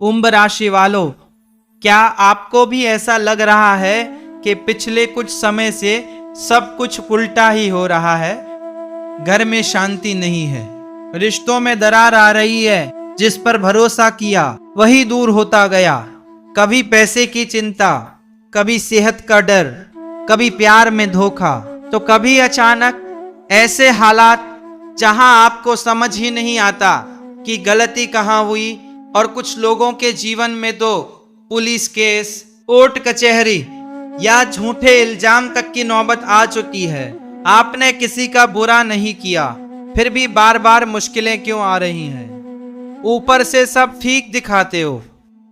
कुंभ राशि वालों, क्या आपको भी ऐसा लग रहा है कि पिछले कुछ समय से सब कुछ उल्टा ही हो रहा है? घर में शांति नहीं है, रिश्तों में दरार आ रही है, जिस पर भरोसा किया वही दूर होता गया। कभी पैसे की चिंता, कभी सेहत का डर, कभी प्यार में धोखा, तो कभी अचानक ऐसे हालात जहां आपको समझ ही नहीं आता कि गलती कहां हुई। और कुछ लोगों के जीवन में तो पुलिस केस, कोर्ट कचहरी या झूठे इल्जाम तक की नौबत आ चुकी है। आपने किसी का बुरा नहीं किया, फिर भी बार बार मुश्किलें क्यों आ रही हैं? ऊपर से सब ठीक दिखाते हो,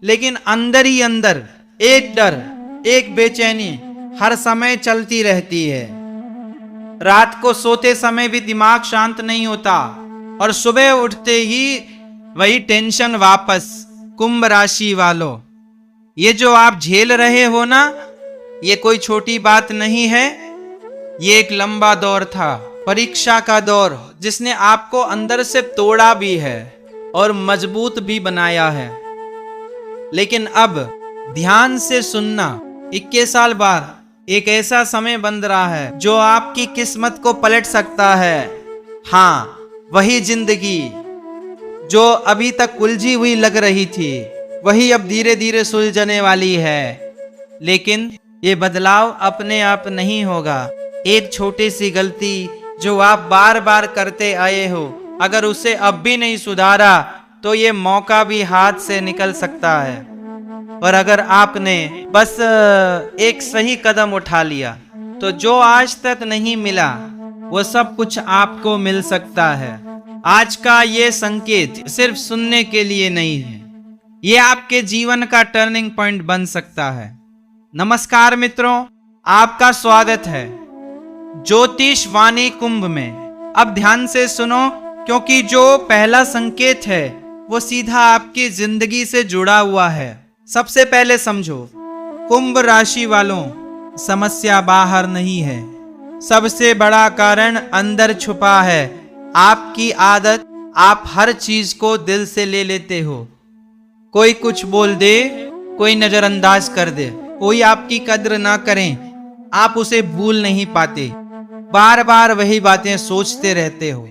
लेकिन अंदर ही अंदर एक डर, एक बेचैनी हर समय चलती रहती है। रात को सोते समय भी दिमाग शांत नहीं होता और सुबह उठते ही वही टेंशन वापस। कुंभ राशि वालों, ये जो आप झेल रहे हो ना, ये कोई छोटी बात नहीं है। ये एक लंबा दौर था, परीक्षा का दौर, जिसने आपको अंदर से तोड़ा भी है और मजबूत भी बनाया है। लेकिन अब ध्यान से सुनना, 21 साल बाद एक ऐसा समय बन रहा है जो आपकी किस्मत को पलट सकता है। हाँ, वही जिंदगी जो अभी तक उलझी हुई लग रही थी, वही अब धीरे धीरे सुलझने वाली है। लेकिन ये बदलाव अपने आप नहीं होगा। एक छोटी सी गलती जो आप बार बार करते आए हो, अगर उसे अब भी नहीं सुधारा तो ये मौका भी हाथ से निकल सकता है। और अगर आपने बस एक सही कदम उठा लिया, तो जो आज तक नहीं मिला वो सब कुछ आपको मिल सकता है। आज का ये संकेत सिर्फ सुनने के लिए नहीं है, ये आपके जीवन का टर्निंग पॉइंट बन सकता है। नमस्कार मित्रों, आपका स्वागत है ज्योतिष वाणी कुंभ में। अब ध्यान से सुनो, क्योंकि जो पहला संकेत है वो सीधा आपकी जिंदगी से जुड़ा हुआ है। सबसे पहले समझो, कुंभ राशि वालों, समस्या बाहर नहीं है, सबसे बड़ा कारण अंदर छुपा है। आपकी आदत, आप हर चीज को दिल से ले लेते हो। कोई कुछ बोल दे, कोई नजरअंदाज कर दे, कोई आपकी कद्र ना करें, आप उसे भूल नहीं पाते। बार बार वही बातें सोचते रहते हो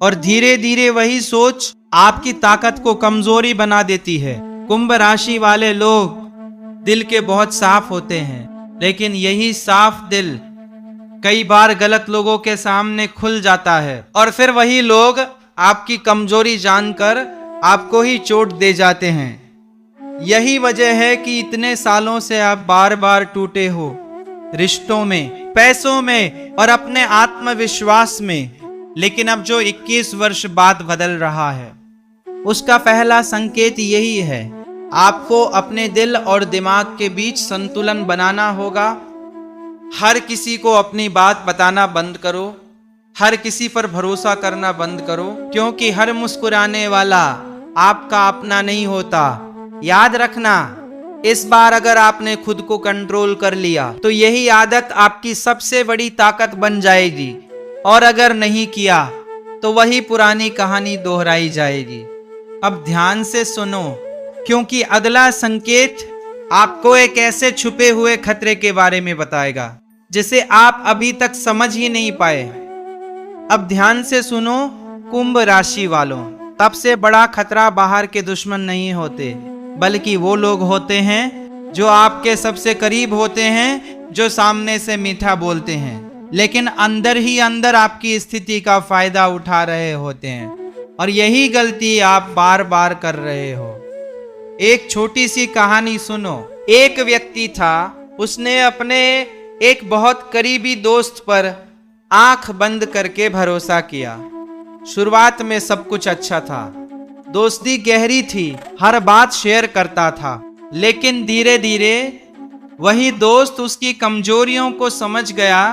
और धीरे धीरे वही सोच आपकी ताकत को कमजोरी बना देती है। कुंभ राशि वाले लोग दिल के बहुत साफ होते हैं, लेकिन यही साफ दिल कई बार गलत लोगों के सामने खुल जाता है और फिर वही लोग आपकी कमजोरी जानकर आपको ही चोट दे जाते हैं। यही वजह है कि इतने सालों से आप बार बार टूटे हो, रिश्तों में, पैसों में और अपने आत्मविश्वास में। लेकिन अब जो 21 वर्ष बाद बदल रहा है, उसका पहला संकेत यही है। आपको अपने दिल और दिमाग के बीच संतुलन बनाना होगा। हर किसी को अपनी बात बताना बंद करो, हर किसी पर भरोसा करना बंद करो, क्योंकि हर मुस्कुराने वाला आपका अपना नहीं होता। याद रखना, इस बार अगर आपने खुद को कंट्रोल कर लिया तो यही आदत आपकी सबसे बड़ी ताकत बन जाएगी, और अगर नहीं किया तो वही पुरानी कहानी दोहराई जाएगी। अब ध्यान से सुनो, क्योंकि अगला संकेत आपको एक ऐसे छुपे हुए खतरे के बारे में बताएगा जिसे आप अभी तक समझ ही नहीं पाए। अब ध्यान से सुनो कुंभ राशि वालों, सबसे बड़ा खतरा बाहर के दुश्मन नहीं होते, बल्कि वो लोग होते हैं जो आपके सबसे करीब होते हैं, जो सामने से मीठा बोलते हैं, लेकिन अंदर ही अंदर आपकी स्थिति का फायदा उठा रहे होते हैं। और यही गलती आप बार बार कर रहे हो। एक छोटी सी कहानी सुनो। एक व्यक्ति था, उसने अपने एक बहुत करीबी दोस्त पर आंख बंद करके भरोसा किया। शुरुआत में सब कुछ अच्छा था, दोस्ती गहरी थी, हर बात शेयर करता था। लेकिन धीरे धीरे वही दोस्त उसकी कमजोरियों को समझ गया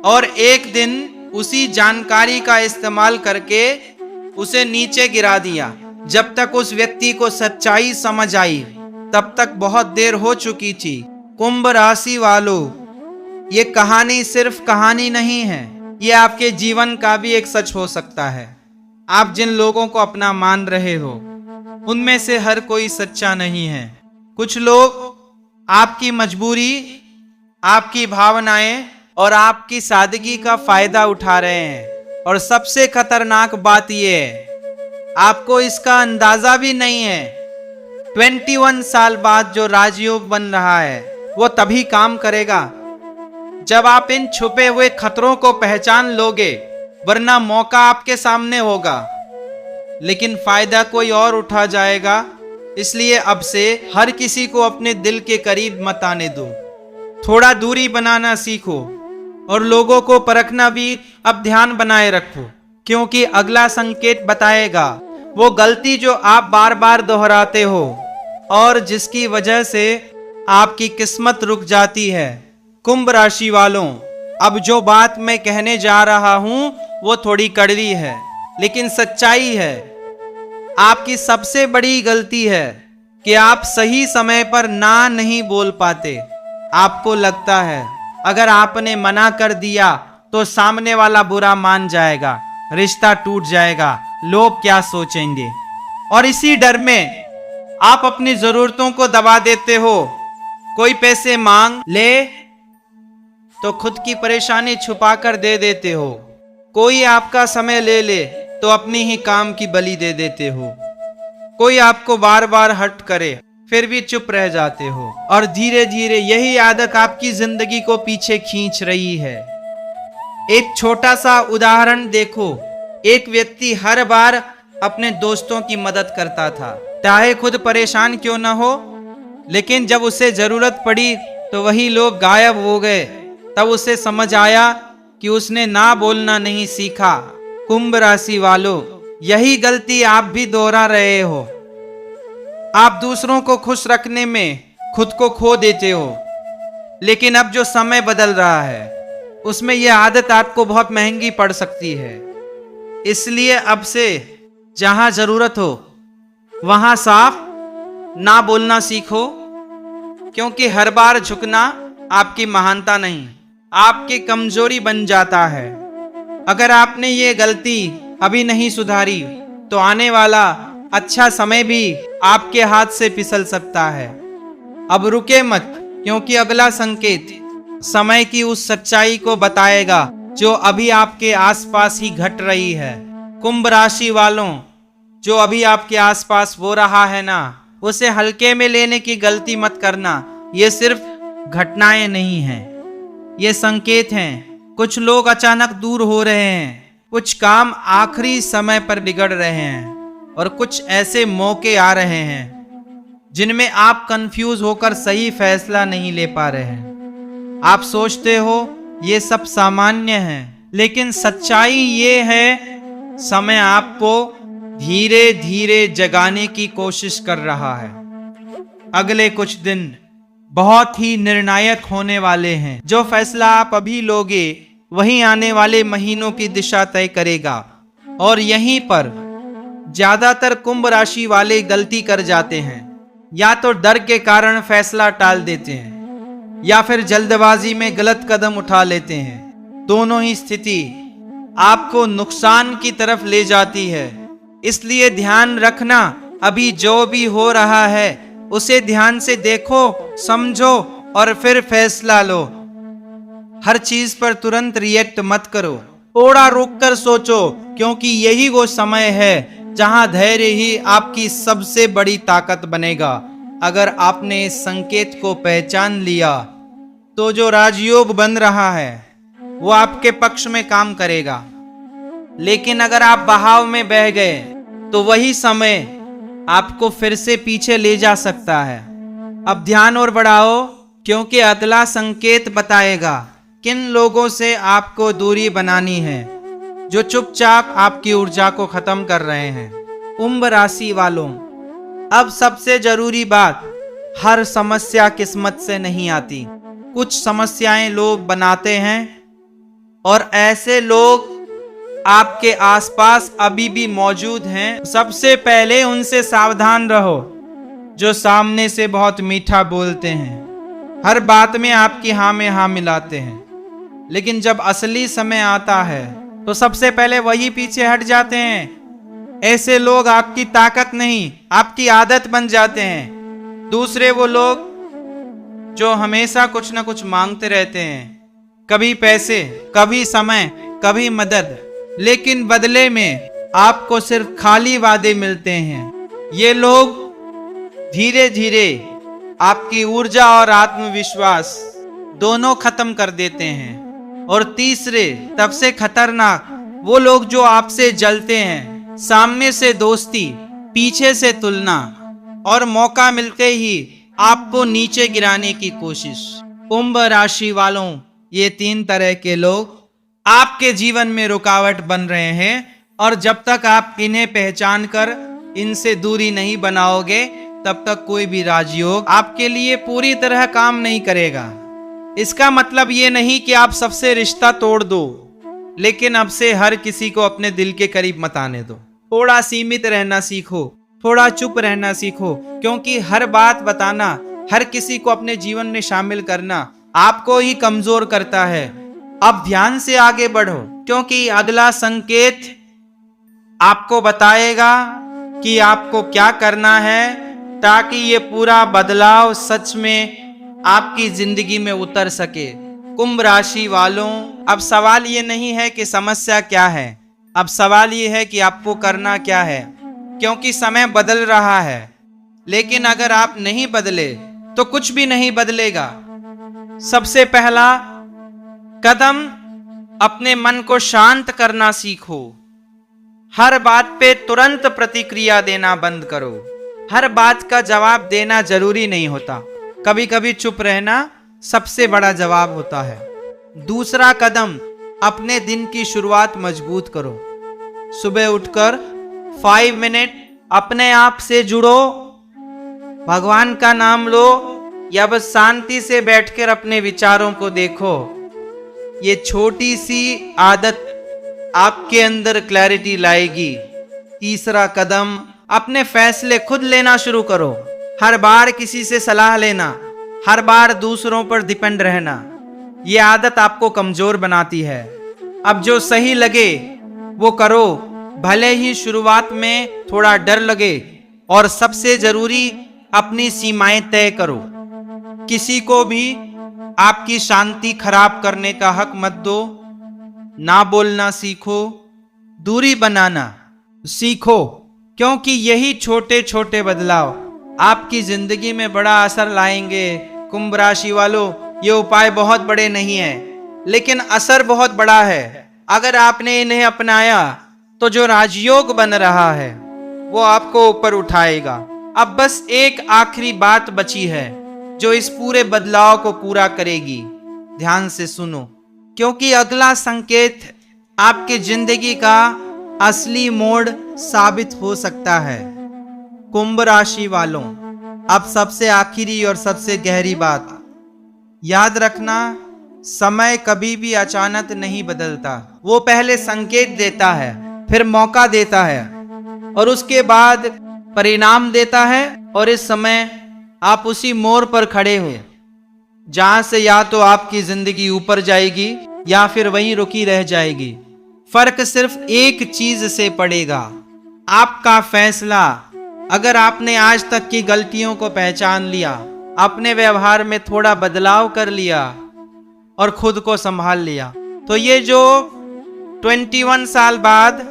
और एक दिन उसी जानकारी का इस्तेमाल करके उसे नीचे गिरा दिया। जब तक उस व्यक्ति को सच्चाई समझ आई, तब तक बहुत देर हो चुकी थी। कुंभ राशि वालों, ये कहानी सिर्फ कहानी नहीं है, ये आपके जीवन का भी एक सच हो सकता है। आप जिन लोगों को अपना मान रहे हो, उनमें से हर कोई सच्चा नहीं है। कुछ लोग आपकी मजबूरी, आपकी भावनाएं और आपकी सादगी का फायदा उठा रहे हैं। और सबसे खतरनाक बात यह है, आपको इसका अंदाजा भी नहीं है। 21 साल बाद जो राजयोग बन रहा है वो तभी काम करेगा जब आप इन छुपे हुए खतरों को पहचान लोगे, वरना मौका आपके सामने होगा लेकिन फायदा कोई और उठा जाएगा। इसलिए अब से हर किसी को अपने दिल के करीब मत आने दो। थोड़ा दूरी बनाना सीखो और लोगों को परखना भी अब ध्यान बनाए रखो, क्योंकि अगला संकेत बताएगा वो गलती जो आप बार बार दोहराते हो और जिसकी वजह से आपकी किस्मत रुक जाती है। कुंभ राशि वालों, अब जो बात मैं कहने जा रहा हूं वो थोड़ी कड़वी है लेकिन सच्चाई है। आपकी सबसे बड़ी गलती है कि आप सही समय पर ना नहीं बोल पाते। आपको लगता है अगर आपने मना कर दिया तो सामने वाला बुरा मान जाएगा, रिश्ता टूट जाएगा, लोग क्या सोचेंगे, और इसी डर में आप अपनी जरूरतों को दबा देते हो। कोई पैसे मांग ले तो खुद की परेशानी छुपा कर दे देते हो। कोई आपका समय ले ले तो अपनी ही काम की बलि दे देते हो। कोई आपको बार बार हर्ट करे फिर भी चुप रह जाते हो, और धीरे धीरे यही आदत आपकी जिंदगी को पीछे खींच रही है। एक छोटा सा उदाहरण देखो। एक व्यक्ति हर बार अपने दोस्तों की मदद करता था, चाहे खुद परेशान क्यों ना हो, लेकिन जब उसे जरूरत पड़ी तो वही लोग गायब हो गए। तब उसे समझ आया कि उसने ना बोलना नहीं सीखा। कुंभ राशि वालों, यही गलती आप भी दोहरा रहे हो। आप दूसरों को खुश रखने में खुद को खो देते हो, लेकिन अब जो समय बदल रहा है उसमें यह आदत आपको बहुत महंगी पड़ सकती है। इसलिए अब से जहां जरूरत हो वहां साफ ना बोलना सीखो, क्योंकि हर बार झुकना आपकी महानता नहीं, आपकी कमजोरी बन जाता है। अगर आपने ये गलती अभी नहीं सुधारी तो आने वाला अच्छा समय भी आपके हाथ से फिसल सकता है। अब रुके मत, क्योंकि अगला संकेत समय की उस सच्चाई को बताएगा जो अभी आपके आसपास ही घट रही है। कुंभ राशि वालों, जो अभी आपके आसपास हो रहा है ना, उसे हल्के में लेने की गलती मत करना। ये सिर्फ घटनाएं नहीं हैं, ये संकेत हैं। कुछ लोग अचानक दूर हो रहे हैं, कुछ काम आखिरी समय पर बिगड़ रहे हैं, और कुछ ऐसे मौके आ रहे हैं जिनमें आप कंफ्यूज होकर सही फैसला नहीं ले पा रहे हैं। आप सोचते हो ये सब सामान्य है, लेकिन सच्चाई ये है समय आपको धीरे धीरे जगाने की कोशिश कर रहा है। अगले कुछ दिन बहुत ही निर्णायक होने वाले हैं। जो फैसला आप अभी लोगे वही आने वाले महीनों की दिशा तय करेगा। और यहीं पर ज्यादातर कुंभ राशि वाले गलती कर जाते हैं। या तो डर के कारण फैसला टाल देते हैं या फिर जल्दबाजी में गलत कदम उठा लेते हैं। दोनों ही स्थिति आपको नुकसान की तरफ ले जाती है। इसलिए ध्यान रखना, अभी जो भी हो रहा है उसे ध्यान से देखो, समझो और फिर फैसला लो। हर चीज पर तुरंत रिएक्ट मत करो, थोड़ा रुककर सोचो, क्योंकि यही वो समय है जहां धैर्य ही आपकी सबसे बड़ी ताकत बनेगा। अगर आपने इस संकेत को पहचान लिया तो जो राजयोग बन रहा है वो आपके पक्ष में काम करेगा। लेकिन अगर आप बहाव में बह गए तो वही समय आपको फिर से पीछे ले जा सकता है। अब ध्यान और बढ़ाओ, क्योंकि अगला संकेत बताएगा किन लोगों से आपको दूरी बनानी है, जो चुपचाप आपकी ऊर्जा को खत्म कर रहे हैं। कुंभ राशि वालों, अब सबसे जरूरी बात, हर समस्या किस्मत से नहीं आती। कुछ समस्याएं लोग बनाते हैं, और ऐसे लोग आपके आसपास अभी भी मौजूद हैं। सबसे पहले उनसे सावधान रहो जो सामने से बहुत मीठा बोलते हैं, हर बात में आपकी हाँ में हाँ मिलाते हैं, लेकिन जब असली समय आता है तो सबसे पहले वही पीछे हट जाते हैं। ऐसे लोग आपकी ताकत नहीं, आपकी आदत बन जाते हैं। दूसरे वो लोग जो हमेशा कुछ ना कुछ मांगते रहते हैं, कभी पैसे, कभी समय, कभी मदद, लेकिन बदले में आपको सिर्फ खाली वादे मिलते हैं। ये लोग धीरे धीरे आपकी ऊर्जा और आत्मविश्वास दोनों खत्म कर देते हैं। और तीसरे, तब से खतरनाक, वो लोग जो आपसे जलते हैं, सामने से दोस्ती, पीछे से तुलना और मौका मिलते ही आपको नीचे गिराने की कोशिश। कुंभ राशि वालों, ये 3 तरह के लोग आपके जीवन में रुकावट बन रहे हैं, और जब तक आप इन्हें पहचान कर इनसे दूरी नहीं बनाओगे, तब तक कोई भी राजयोग आपके लिए पूरी तरह काम नहीं करेगा। इसका मतलब ये नहीं कि आप सबसे रिश्ता तोड़ दो, लेकिन अब से हर किसी को अपने दिल के करीब मत आने दो। थोड़ा सीमित रहना सीखो, थोड़ा चुप रहना सीखो, क्योंकि हर बात बताना, हर किसी को अपने जीवन में शामिल करना आपको ही कमजोर करता है। अब ध्यान से आगे बढ़ो, क्योंकि अगला संकेत आपको बताएगा कि आपको क्या करना है, ताकि ये पूरा बदलाव सच में आपकी जिंदगी में उतर सके। कुंभ राशि वालों, अब सवाल ये नहीं है कि समस्या क्या है, अब सवाल ये है कि आपको करना क्या है, क्योंकि समय बदल रहा है। लेकिन अगर आप नहीं बदले तो कुछ भी नहीं बदलेगा। सबसे पहला कदम, अपने मन को शांत करना सीखो। हर बात पे तुरंत प्रतिक्रिया देना बंद करो। हर बात का जवाब देना जरूरी नहीं होता, कभी कभी चुप रहना सबसे बड़ा जवाब होता है। दूसरा कदम, अपने दिन की शुरुआत मजबूत करो। सुबह उठकर 5 मिनट अपने आप से जुड़ो, भगवान का नाम लो, या बस शांति से बैठकर अपने विचारों को देखो। ये छोटी सी आदत आपके अंदर क्लैरिटी लाएगी। तीसरा कदम, अपने फैसले खुद लेना शुरू करो। हर बार किसी से सलाह लेना, हर बार दूसरों पर डिपेंड रहना, ये आदत आपको कमजोर बनाती है। अब जो सही लगे वो करो, भले ही शुरुआत में थोड़ा डर लगे। और सबसे जरूरी, अपनी सीमाएं तय करो। किसी को भी आपकी शांति खराब करने का हक मत दो। ना बोलना सीखो, दूरी बनाना सीखो, क्योंकि यही छोटे छोटे बदलाव आपकी जिंदगी में बड़ा असर लाएंगे। कुंभ राशि वालों, ये उपाय बहुत बड़े नहीं हैं, लेकिन असर बहुत बड़ा है। अगर आपने इन्हें अपनाया तो जो राजयोग बन रहा है वो आपको ऊपर उठाएगा। अब बस एक आखिरी बात बची है जो इस पूरे बदलाव को पूरा करेगी। ध्यान से सुनो, क्योंकि अगला संकेत आपकी जिंदगी का असली मोड़ साबित हो सकता है। कुंभ राशि वालों, अब सबसे आखिरी और सबसे गहरी बात याद रखना, समय कभी भी अचानक नहीं बदलता। वो पहले संकेत देता है, फिर मौका देता है, और उसके बाद परिणाम देता है। और इस समय आप उसी मोड़ पर खड़े हो जहां से या तो आपकी जिंदगी ऊपर जाएगी या फिर वहीं रुकी रह जाएगी। फर्क सिर्फ एक चीज से पड़ेगा, आपका फैसला। अगर आपने आज तक की गलतियों को पहचान लिया, अपने व्यवहार में थोड़ा बदलाव कर लिया और खुद को संभाल लिया, तो ये जो 21 साल बाद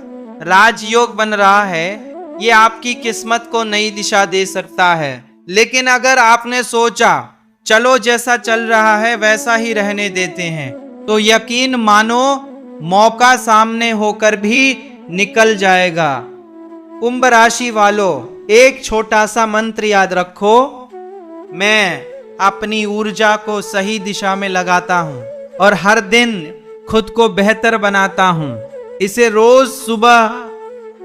राजयोग बन रहा है, ये आपकी किस्मत को नई दिशा दे सकता है। लेकिन अगर आपने सोचा चलो जैसा चल रहा है वैसा ही रहने देते हैं, तो यकीन मानो मौका सामने होकर भी निकल जाएगा। कुंभ राशि वालों, एक छोटा सा मंत्र याद रखो, मैं अपनी ऊर्जा को सही दिशा में लगाता हूं और हर दिन खुद को बेहतर बनाता हूं। इसे रोज सुबह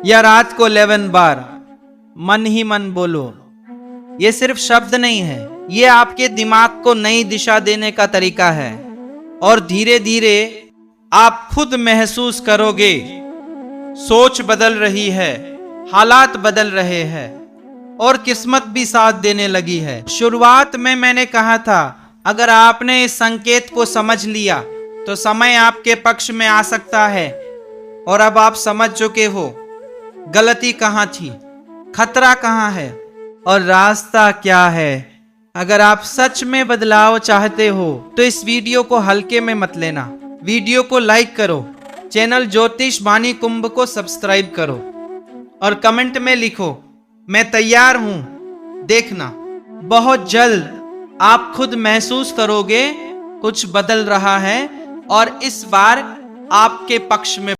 या रात को 11 बार मन ही मन बोलो। ये सिर्फ शब्द नहीं है, ये आपके दिमाग को नई दिशा देने का तरीका है। और धीरे धीरे आप खुद महसूस करोगे सोच बदल रही है, हालात बदल रहे हैं और किस्मत भी साथ देने लगी है। शुरुआत में मैंने कहा था, अगर आपने इस संकेत को समझ लिया तो समय आपके पक्ष में आ सकता है। और अब आप समझ चुके हो, गलती कहाँ थी, खतरा कहाँ है और रास्ता क्या है। अगर आप सच में बदलाव चाहते हो तो इस वीडियो को हल्के में मत लेना। वीडियो को लाइक करो, चैनल ज्योतिष वाणी कुंभ को सब्सक्राइब करो और कमेंट में लिखो मैं तैयार हूं। देखना बहुत जल्द आप खुद महसूस करोगे कुछ बदल रहा है और इस बार आपके पक्ष में।